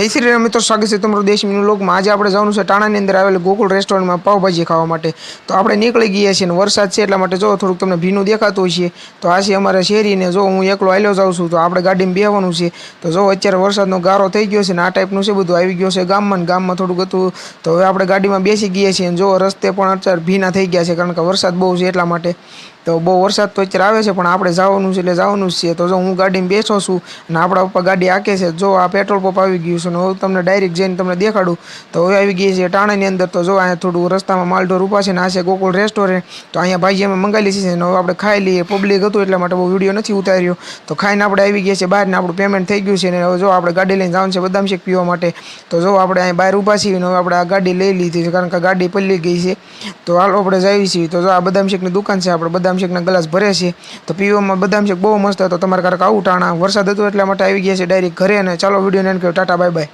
જય શ્રી રામ મિત્રો, સ્વાગત છે તમારું દેશ મીનુ લોકમાં। આજે આપણે જવાનું છે ટાણાની અંદર આવેલ ગોકુળ રેસ્ટોરન્ટમાં પાવભાજી ખાવા માટે। તો આપણે નીકળી ગયા છીએ અને વરસાદ છે એટલા માટે જો થોડુંક તમને ભીનું દેખાતું હોય છે। તો આ છે અમારે શેરીને જો હું એકલો હાલ્યો જાઉં છું, તો આપણે ગાડીમાં બેસવાનું છે। તો જો અત્યારે વરસાદનો ગારો થઈ ગયો છે ને આ ટાઈપનું છે, બધું આવી ગયો છે ગામમાં થોડુંક હતું। તો હવે આપણે ગાડીમાં બેસી ગયા છીએ અને જો રસ્તે પણ અત્યારે ભીના થઈ ગયા છે, કારણ કે વરસાદ બહુ છે એટલા માટે। તો બહુ વરસાદ તો અત્યારે આવે છે પણ આપણે જવાનું છે એટલે જવાનું જ છે। તો જો હું ગાડીમાં બેસો છું અને આપણા ઉપર ગાડી આકે છે। જો આ પેટ્રોલ પંપ આવી ગયું છે, હું તમને ડાયરેક્ટ જઈને તમને દેખાડું। તો હવે આવી ગઈ છે ટાણાની અંદર। તો જો અહીંયા થોડું રસ્તામાં માલઢોર ઊભા છે ને આ છે ગોકુળ રેસ્ટોરન્ટ। તો અહીંયા ભાઈ અમે મંગાવી લીધી છે ને હવે આપણે ખાઈ લઈએ। પબ્લિક હતું એટલા માટે બહુ વિડીયો નથી ઉતાર્યો। તો ખાઈને આપણે આવી ગયા છે બહાર ને આપણું પેમેન્ટ થઈ ગયું છે ને હવે જો આપણે ગાડી લઈને જવાનું છે બદામ શેક પીવા માટે। તો જો આપણે અહીં બહાર ઊભા છીએ ને હવે આપણે આ ગાડી લઈ લીધી છે, કારણ કે ગાડી પલળી ગઈ છે। તો હાલો આપણે જઈએ છીએ। તો જો આ બદામ શેકની દુકાન છે, આપણે બદામ શેકના ગ્લાસ ભરે છે। તો પીવામાં બદામ શેક બહુ મસ્ત હતો। તમારે ક્યારેક આવું ટાણા વરસાદ હતો એટલા માટે આવી ગયા છે ડાયરેક્ટ ઘરે। અને ચાલો વિડીયોને એન્ડ કર્યો, ટાટા બાય બાય।